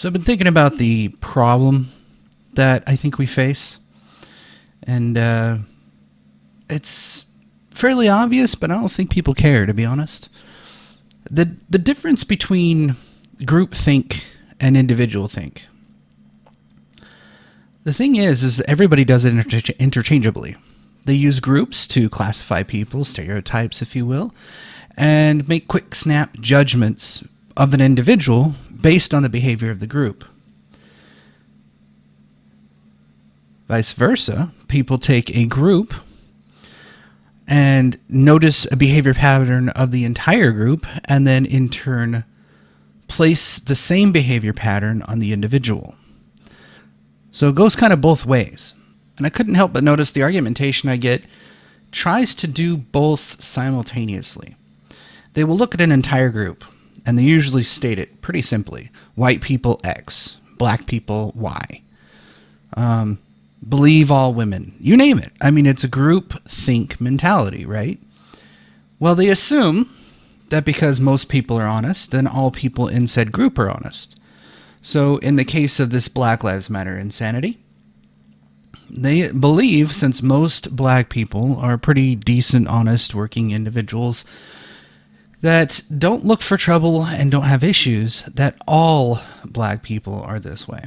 So I've been thinking about the problem that I think we face, and it's fairly obvious, but I don't think people care, to be honest. The difference between group think and individual think. The thing is that everybody does it interchangeably. They use groups to classify people, stereotypes, if you will, and make quick snap judgments of an individual based on the behavior of the group. Vice versa, people take a group and notice a behavior pattern of the entire group and then in turn place the same behavior pattern on the individual. So it goes kind of both ways. And I couldn't help but notice the argumentation I get tries to do both simultaneously. They will look at an entire group, and they usually state it pretty simply. White people X, black people Y. Believe all women. You name it. I mean, it's a group think mentality, right? Well, they assume that because most people are honest, then all people in said group are honest. So in the case of this Black Lives Matter insanity, they believe since most black people are pretty decent, honest, working individuals that don't look for trouble and don't have issues, that all black people are this way.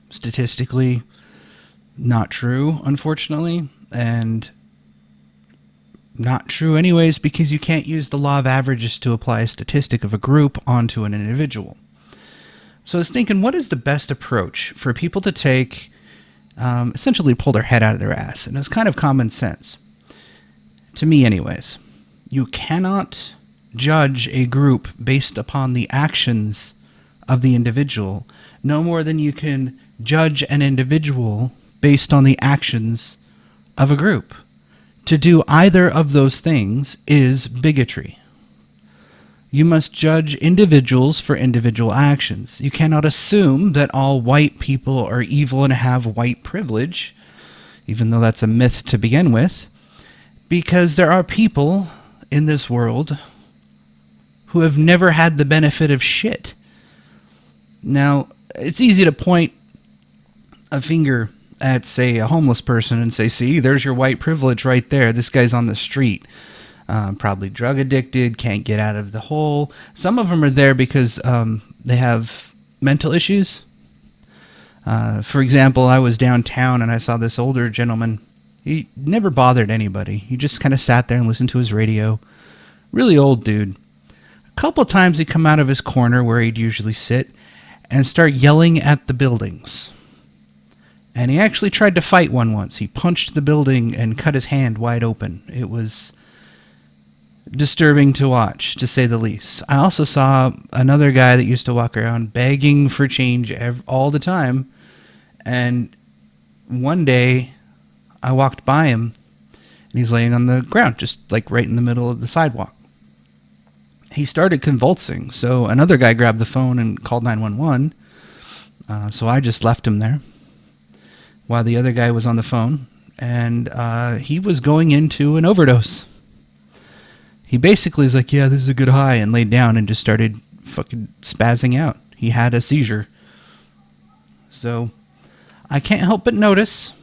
Statistically, not true, unfortunately, and not true anyways because you can't use the law of averages to apply a statistic of a group onto an individual. So I was thinking, what is the best approach for people to take, essentially pull their head out of their ass? And it's kind of common sense. To me, anyways. You cannot judge a group based upon the actions of the individual, no more than you can judge an individual based on the actions of a group. To do either of those things is bigotry. You must judge individuals for individual actions. You cannot assume that all white people are evil and have white privilege, even though that's a myth to begin with, because there are people in this world who have never had the benefit of shit. Now, it's easy to point a finger at, say, a homeless person and say, see, there's your white privilege right there. This guy's on the street. Probably drug addicted, can't get out of the hole. Some of them are there because they have mental issues. For example, I was downtown and I saw this older gentleman. He never bothered anybody. He just kind of sat there and listened to his radio. Really old dude. A couple times he'd come out of his corner where he'd usually sit and start yelling at the buildings. And he actually tried to fight one once. He punched the building and cut his hand wide open. It was disturbing to watch, to say the least. I also saw another guy that used to walk around begging for change all the time. And one day, I walked by him, and he's laying on the ground, just like right in the middle of the sidewalk. He started convulsing, so another guy grabbed the phone and called 911. So I just left him there while the other guy was on the phone, and he was going into an overdose. He basically is like, yeah, this is a good high, and laid down and just started fucking spazzing out. He had a seizure. So I can't help but notice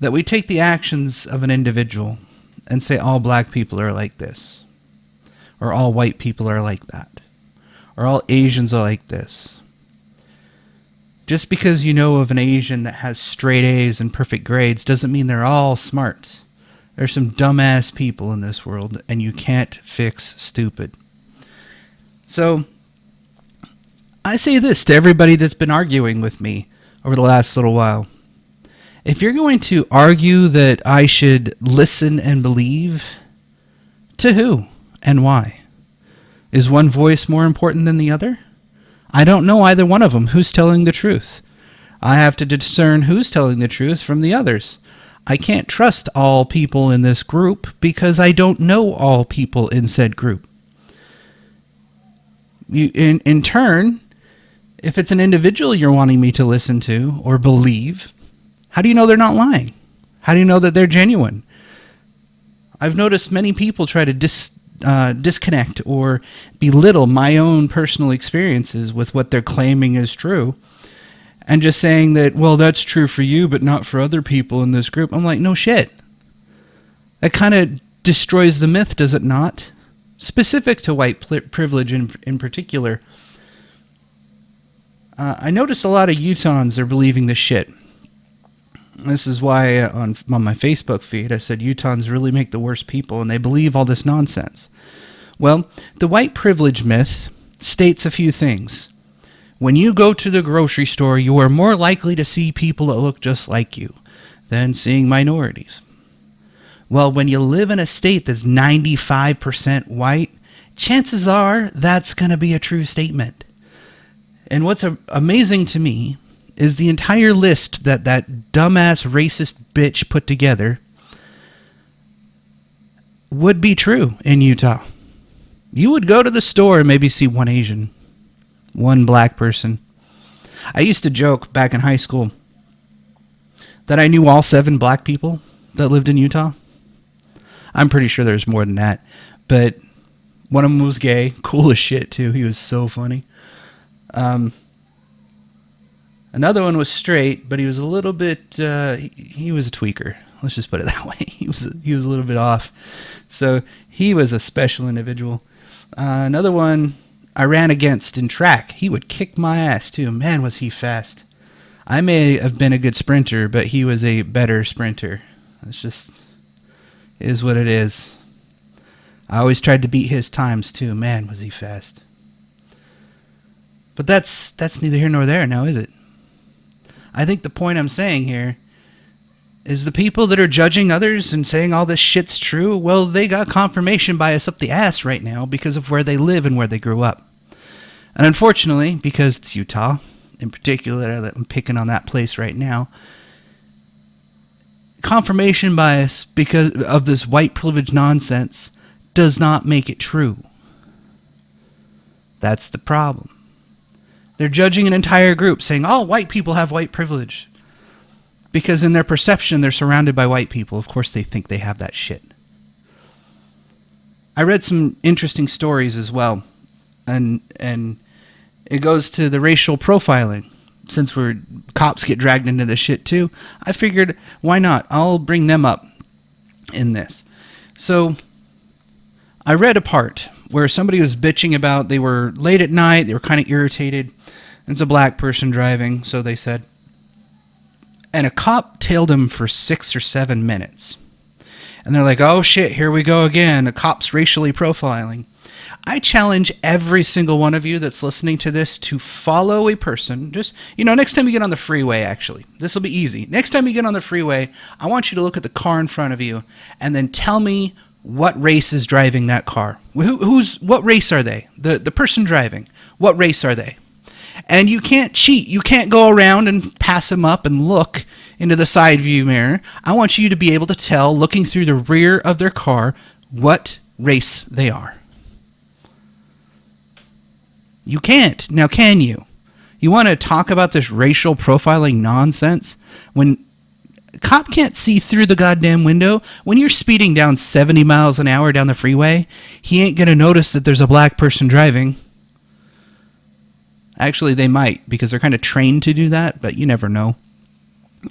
that we take the actions of an individual and say all black people are like this, or all white people are like that, or all Asians are like this. Just because you know of an Asian that has straight A's and perfect grades doesn't mean they're all smart. There's some dumbass people in this world, and you can't fix stupid. So, I say this to everybody that's been arguing with me over the last little while. If you're going to argue that I should listen and believe, to who and why? Is one voice more important than the other? I don't know either one of them. Who's telling the truth? I have to discern who's telling the truth from the others. I can't trust all people in this group because I don't know all people in said group. In turn, if it's an individual you're wanting me to listen to or believe, how do you know they're not lying? How do you know that they're genuine? I've noticed many people try to disconnect or belittle my own personal experiences with what they're claiming is true, and just saying that, well, that's true for you, but not for other people in this group. I'm like, no shit. That kind of destroys the myth, does it not? Specific to white privilege in particular. I noticed a lot of Utahns are believing this shit. This is why on my Facebook feed I said Utahns really make the worst people, and they believe all this nonsense. Well, the white privilege myth states a few things. When you go to the grocery store, you are more likely to see people that look just like you than seeing minorities. Well, when you live in a state that's 95% white, chances are that's going to be a true statement. And what's amazing to me is the entire list that dumbass racist bitch put together would be true in Utah. You would go to the store and maybe see one Asian, one black person. I used to joke back in high school that I knew all 7 black people that lived in Utah. I'm pretty sure there's more than that, but one of them was gay, cool as shit too. He was so funny. Another one was straight, but he was a little bit, he was a tweaker. Let's just put it that way. He was a little bit off. So he was a special individual. Another one I ran against in track. He would kick my ass too. Man, was he fast. I may have been a good sprinter, but he was a better sprinter. It's just is what it is. I always tried to beat his times too. Man, was he fast. But that's neither here nor there now, is it? I think the point I'm saying here is the people that are judging others and saying all this shit's true, well, they got confirmation bias up the ass right now because of where they live and where they grew up. And unfortunately, because it's Utah, in particular, that I'm picking on that place right now, confirmation bias because of this white privilege nonsense does not make it true. That's the problem. They're judging an entire group, saying all white people have white privilege. Because in their perception, they're surrounded by white people. Of course, they think they have that shit. I read some interesting stories as well. And it goes to the racial profiling. Since cops get dragged into this shit too, I figured, why not? I'll bring them up in this. So, I read a part where somebody was bitching about they were late at night, they were kind of irritated. It's a black person driving, so they said. And a cop tailed him for 6 or 7 minutes. And they're like, oh shit, here we go again. A cop's racially profiling. I challenge every single one of you that's listening to this to follow a person. Just, next time you get on the freeway, actually. This will be easy. Next time you get on the freeway, I want you to look at the car in front of you and then tell me what race is driving that car. What race are they? The person driving. What race are they? And you can't cheat. You can't go around and pass them up and look into the side view mirror. I want you to be able to tell, looking through the rear of their car, what race they are. You can't. Now, can you? You want to talk about this racial profiling nonsense when a cop can't see through the goddamn window? When you're speeding down 70 miles an hour down the freeway, he ain't going to notice that there's a black person driving. Actually, they might, because they're kind of trained to do that, but you never know.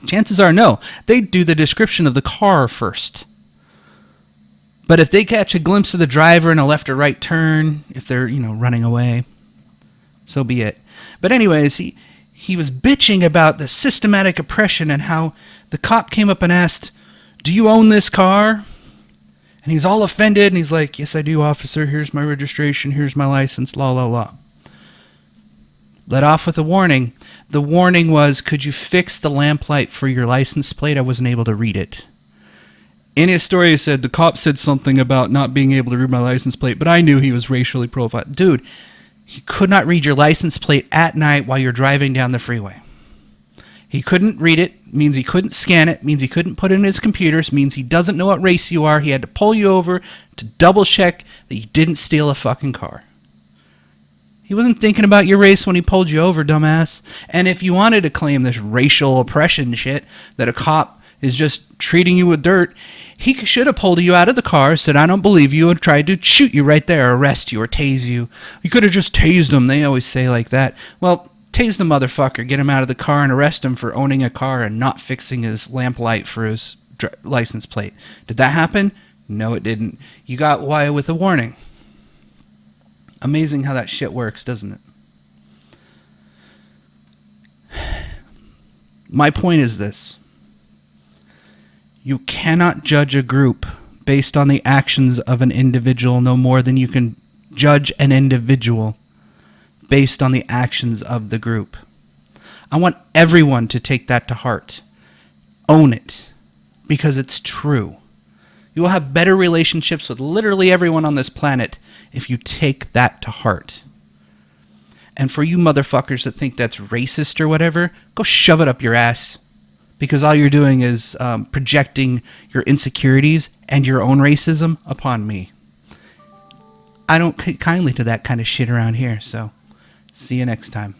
Chances are no. They do the description of the car first. But if they catch a glimpse of the driver in a left or right turn, if they're, running away, so be it. But anyways, he was bitching about the systematic oppression and how the cop came up and asked, do you own this car? And he's all offended, and he's like, yes, I do, officer. Here's my registration. Here's my license, la, la, la. Let off with a warning. The warning was, could you fix the lamplight for your license plate? I wasn't able to read it. In his story, he said, the cop said something about not being able to read my license plate, but I knew he was racially profiled. Dude, he could not read your license plate at night while you're driving down the freeway. He couldn't read it, means he couldn't scan it, means he couldn't put it in his computers, means he doesn't know what race you are. He had to pull you over to double check that you didn't steal a fucking car. He wasn't thinking about your race when he pulled you over, dumbass. And if you wanted to claim this racial oppression shit, that a cop is just treating you with dirt, he should have pulled you out of the car, said, I don't believe you, and tried to shoot you right there, arrest you, or tase you. You could have just tased him. They always say like that. Well, tase the motherfucker, get him out of the car, and arrest him for owning a car and not fixing his lamp light for his license plate. Did that happen? No, it didn't. You got away with a warning. Amazing how that shit works, doesn't it? My point is this. You cannot judge a group based on the actions of an individual no more than you can judge an individual based on the actions of the group. I want everyone to take that to heart. Own it, because it's true. You will have better relationships with literally everyone on this planet if you take that to heart. And for you motherfuckers that think that's racist or whatever, go shove it up your ass. Because all you're doing is projecting your insecurities and your own racism upon me. I don't take kindly to that kind of shit around here, so see you next time.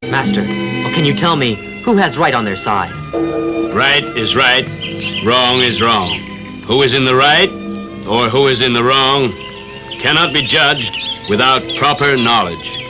Master, well, can you tell me who has right on their side? Right is right, wrong is wrong. Who is in the right or who is in the wrong cannot be judged without proper knowledge.